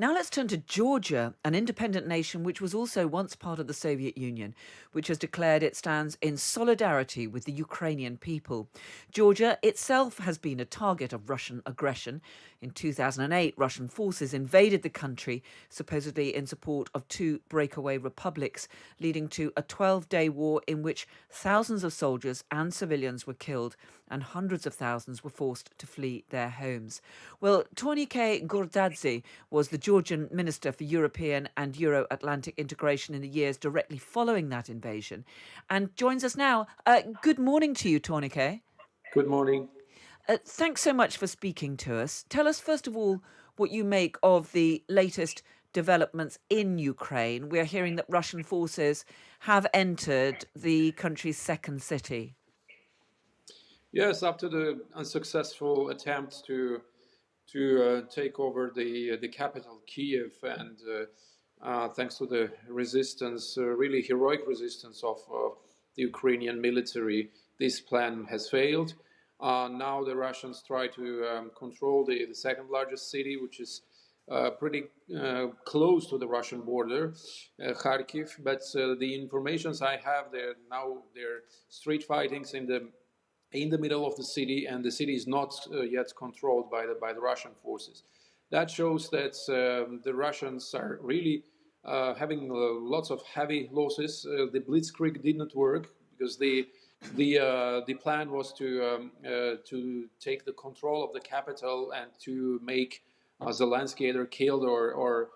Now let's turn to Georgia, an independent nation which was also once part of the Soviet Union, which has declared it stands in solidarity with the Ukrainian people. Georgia itself has been a target of Russian aggression. In 2008, Russian forces invaded the country, supposedly in support of two breakaway republics, leading to a 12-day war in which thousands of soldiers and civilians were killed and hundreds of thousands were forced to flee their homes. Well, Thornike Gordadze was the Georgian Minister for European and Euro-Atlantic integration in the years directly following that invasion, and joins us now. Good morning to you, Thornike. Good morning. Thanks so much for speaking to us. Tell us, first of all, what you make of the latest developments in Ukraine. We're hearing that Russian forces have entered the country's second city. Yes, after the unsuccessful attempt to take over the capital, Kiev, and thanks to the resistance, really heroic resistance of the Ukrainian military, this plan has failed. Now the Russians try to control the second largest city, which is pretty close to the Russian border, Kharkiv. But the informations I have, there are street fightings in the middle of the city, and the city is not yet controlled by the Russian forces. That shows that the Russians are really having lots of heavy losses. The blitzkrieg did not work because the plan was to take the control of the capital and to make Zelensky either killed or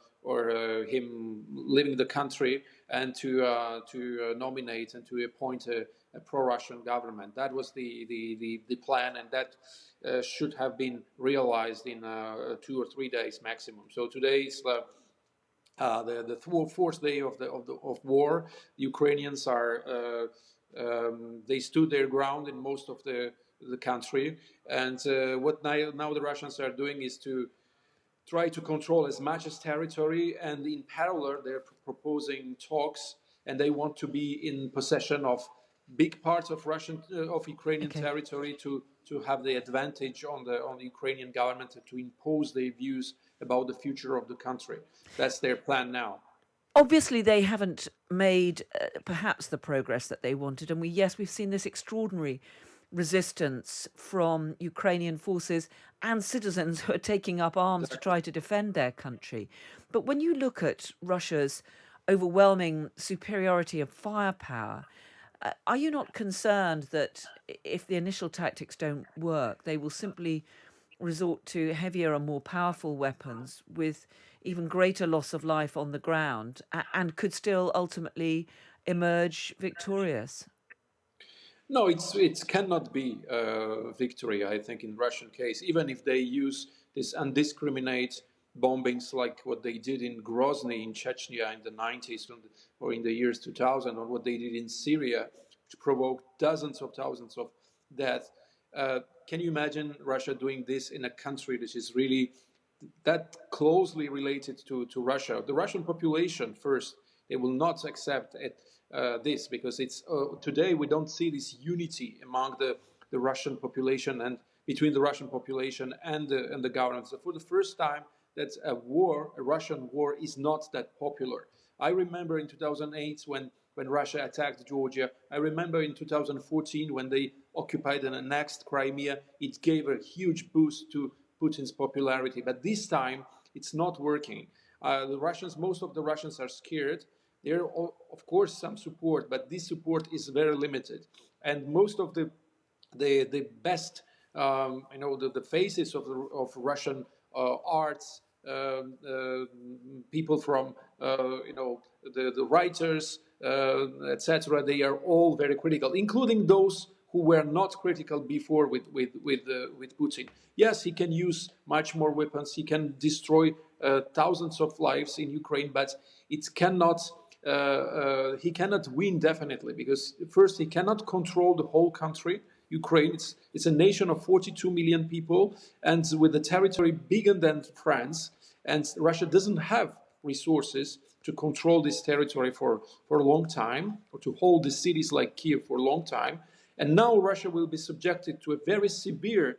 him leaving the country, and to nominate and to appoint a pro-Russian government. That was the plan, and that should have been realized in 2 or 3 days maximum. So today is the fourth day of war. The Ukrainians are they stood their ground in most of the country, and what now the Russians are doing is to try to control as much as territory, and in parallel they're proposing talks, and they want to be in possession of big parts of Ukrainian territory to have the advantage on the Ukrainian government and to impose their views about the future of the country. That's their plan now. Obviously, they haven't made perhaps the progress that they wanted, and we've seen this extraordinary resistance from Ukrainian forces and citizens who are taking up arms to try to defend their country. But when you look at Russia's overwhelming superiority of firepower, are you not concerned that if the initial tactics don't work, they will simply resort to heavier and more powerful weapons with even greater loss of life on the ground and could still ultimately emerge victorious? No, it cannot be a victory, I think, in Russian case, even if they use this indiscriminate bombings like what they did in Grozny in Chechnya in the 90s or in the years 2000, or what they did in Syria, which provoked dozens of thousands of deaths. Can you imagine Russia doing this in a country which is really that closely related to Russia? The Russian population, first, they will not accept this, because it's today we don't see this unity among the Russian population and between the Russian population and the government. So for the first time, that a Russian war, is not that popular. I remember in 2008 when Russia attacked Georgia. I remember in 2014 when they occupied and annexed Crimea. It gave a huge boost to Putin's popularity. But this time, it's not working. Most of the Russians are scared. There are, of course, some support, but this support is very limited. And most of the best, the faces of Russian arts, people from, the writers, etc. They are all very critical, including those who were not critical before with Putin. Yes, he can use much more weapons. He can destroy thousands of lives in Ukraine, but it cannot. He cannot win definitely, because first he cannot control the whole country. Ukraine, it's a nation of 42 million people, and with a territory bigger than France, and Russia doesn't have resources to control this territory for a long time, or to hold the cities like Kiev for a long time. And now Russia will be subjected to a very severe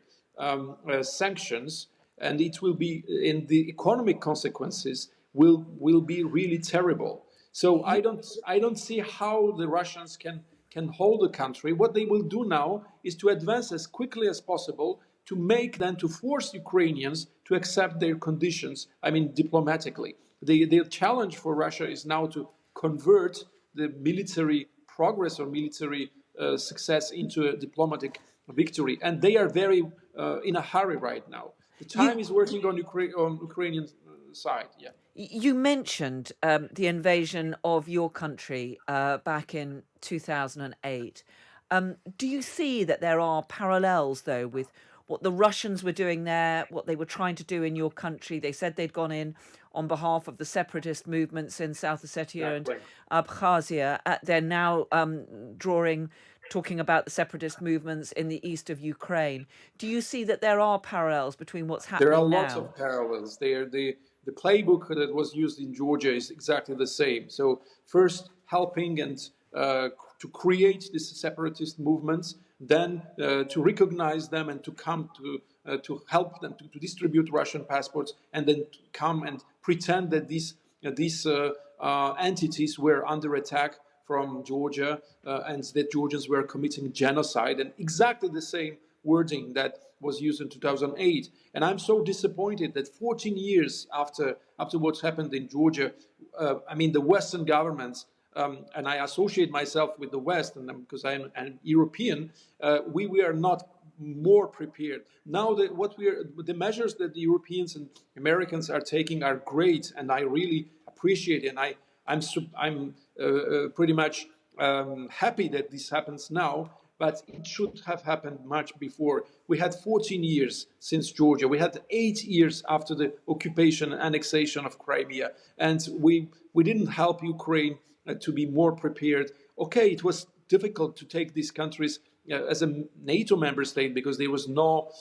sanctions, and it will be, in the economic consequences will be really terrible. So I don't see how the Russians can hold the country. What they will do now is to advance as quickly as possible to force Ukrainians to accept their conditions. I mean, diplomatically. The challenge for Russia is now to convert the military progress or military success into a diplomatic victory, and they are very in a hurry right now. The time is working on Ukrainian side. Yeah. You mentioned the invasion of your country back in 2008. Do you see that there are parallels, though, with what the Russians were doing there, what they were trying to do in your country? They said they'd gone in on behalf of the separatist movements in South Ossetia and Abkhazia. They're now talking about the separatist movements in the east of Ukraine. Do you see that there are parallels between what's happening now? There are lots of parallels. The playbook that was used in Georgia is exactly the same. So first helping and to create these separatist movements, then to recognize them and to come to help them to distribute Russian passports, and then to come and pretend that these entities were under attack from Georgia and that Georgians were committing genocide, and exactly the same wording that was used in 2008. And I'm so disappointed that 14 years after what's happened in Georgia, I mean, the Western governments, and I associate myself with the West, and because I'm an European, we are not more prepared. Now the measures that the Europeans and Americans are taking are great, and I really appreciate it. And I'm pretty much happy that this happens now, but it should have happened much before. We had 14 years since Georgia. We had 8 years after the occupation and annexation of Crimea, and we didn't help Ukraine to be more prepared. Okay, it was difficult to take these countries as a NATO member state because there was no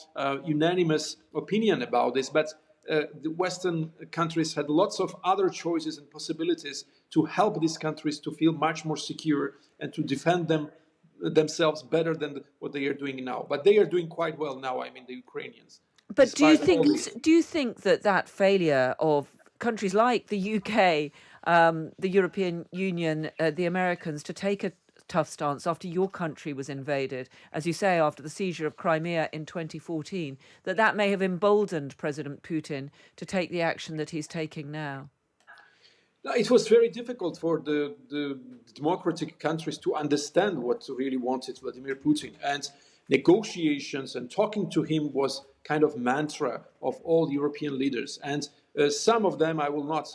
unanimous opinion about this, but the Western countries had lots of other choices and possibilities to help these countries to feel much more secure and to defend themselves better than what they are doing now. But they are doing quite well now, I mean, the Ukrainians. But do you think that failure of countries like the UK, the European Union, the Americans to take a tough stance after your country was invaded, as you say, after the seizure of Crimea in 2014, that may have emboldened President Putin to take the action that he's taking now? No, it was very difficult for the democratic countries to understand what really wanted Vladimir Putin. And negotiations and talking to him was kind of mantra of all European leaders. And some of them I will not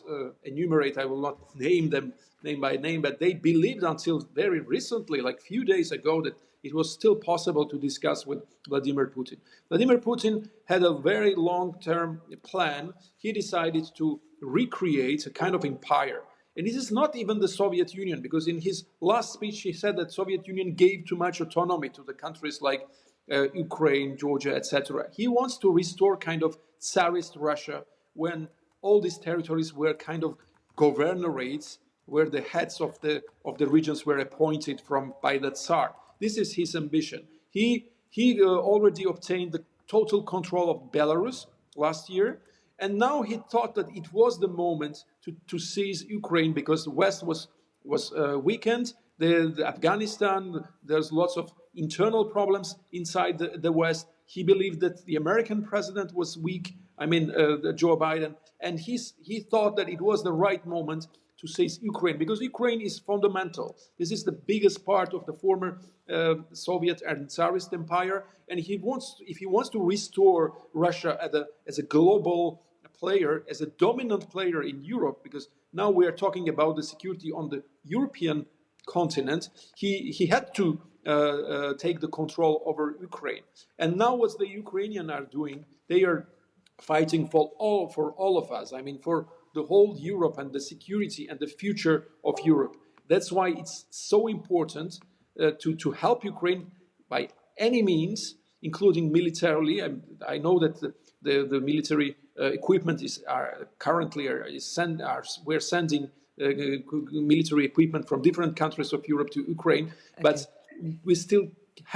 enumerate, I will not name them name by name, but they believed until very recently, like few days ago, that it was still possible to discuss with Vladimir Putin. Vladimir Putin had a very long-term plan. He decided to recreate a kind of empire. And this is not even the Soviet Union, because in his last speech he said that Soviet Union gave too much autonomy to the countries like Ukraine, Georgia, etc. He wants to restore kind of tsarist Russia, when all these territories were kind of governorates, where the heads of the regions were appointed by the tsar. This is his ambition. He already obtained the total control of Belarus last year, and now he thought that it was the moment to seize Ukraine, because the West was weakened. The Afghanistan, there's lots of internal problems inside the West. He believed that the American president was weak, I mean Joe Biden, and he thought that it was the right moment to seize Ukraine, because Ukraine is fundamental. This is the biggest part of the former Soviet and Tsarist empire, and if he wants to restore Russia as a global player, as a dominant player in Europe, because now we are talking about the security on the European continent, he had to take the control over Ukraine. And now what the Ukrainians are doing, they are fighting for all of us. I mean, for the whole Europe and the security and the future of Europe. That's why it's so important to help Ukraine by any means, including militarily. I know that the military equipment we're sending military equipment from different countries of Europe to Ukraine, but we still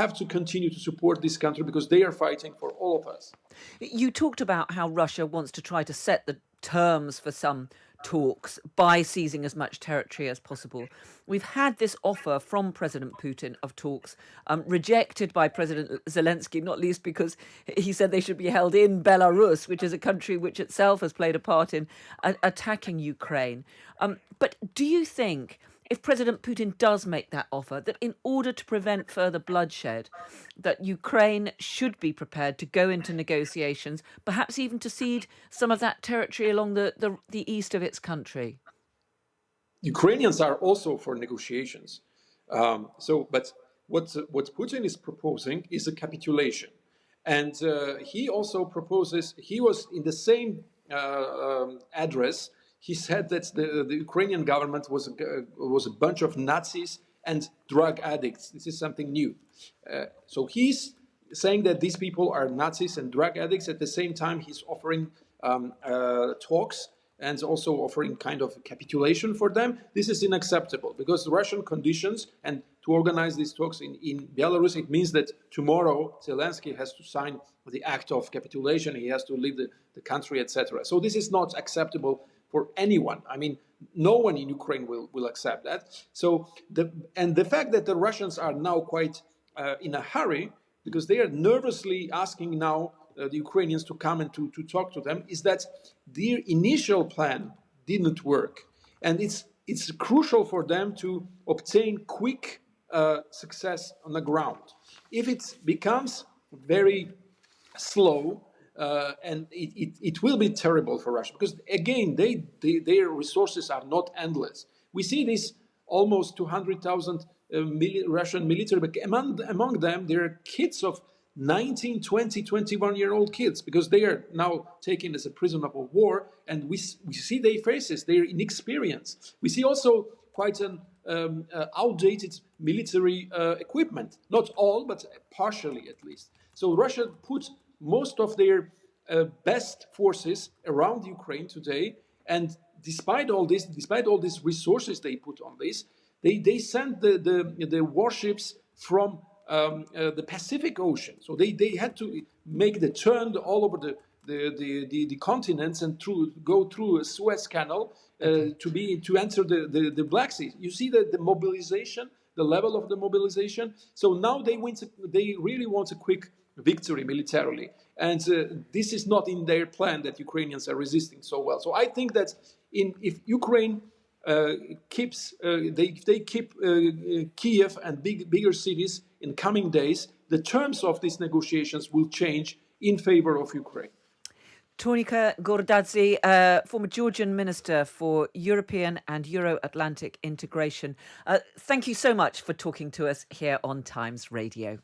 have to continue to support this country because they are fighting for all of us. You talked about how Russia wants to try to set the terms for some talks by seizing as much territory as possible. We've had this offer from President Putin of talks rejected by President Zelensky, not least because he said they should be held in Belarus, which is a country which itself has played a part in attacking Ukraine. But do you think, if President Putin does make that offer, that in order to prevent further bloodshed, that Ukraine should be prepared to go into negotiations, perhaps even to cede some of that territory along the east of its country? Ukrainians are also for negotiations. But what Putin is proposing is a capitulation. And he also proposes, he was in the same address, he said that the Ukrainian government was a bunch of Nazis and drug addicts. This is something new. So he's saying that these people are Nazis and drug addicts. At the same time, he's offering talks and also offering kind of capitulation for them. This is unacceptable because the Russian conditions, and to organize these talks in Belarus, it means that tomorrow Zelensky has to sign the act of capitulation. He has to leave the country, etc. So this is not acceptable for anyone. I mean, no one in Ukraine will accept that. So the fact that the Russians are now quite in a hurry, because they are nervously asking now the Ukrainians to come and to talk to them, is that their initial plan didn't work. And it's crucial for them to obtain quick success on the ground. If it becomes very slow, and it will be terrible for Russia, because again, their resources are not endless. We see this almost 200,000 Russian military, but among them, there are kids of 19, 20, 21-year-old kids, because they are now taken as a prisoner of war, and we see their faces, their inexperience. We see also quite an outdated military equipment, not all, but partially at least. So Russia put most of their best forces around Ukraine today, and despite all these resources they put on this, they sent the warships from the Pacific Ocean. So they had to make the turn all over the continents and go through a Suez Canal to enter the Black Sea. You see the mobilization, the level of the mobilization. So now they really want a quick victory militarily, and this is not in their plan that Ukrainians are resisting so well. So I think that if Ukraine keeps Kiev and bigger cities in coming days, the terms of these negotiations will change in favor of Ukraine. Thornike Gordadze, former Georgian Minister for European and Euro-Atlantic integration. Thank you so much for talking to us here on Times Radio.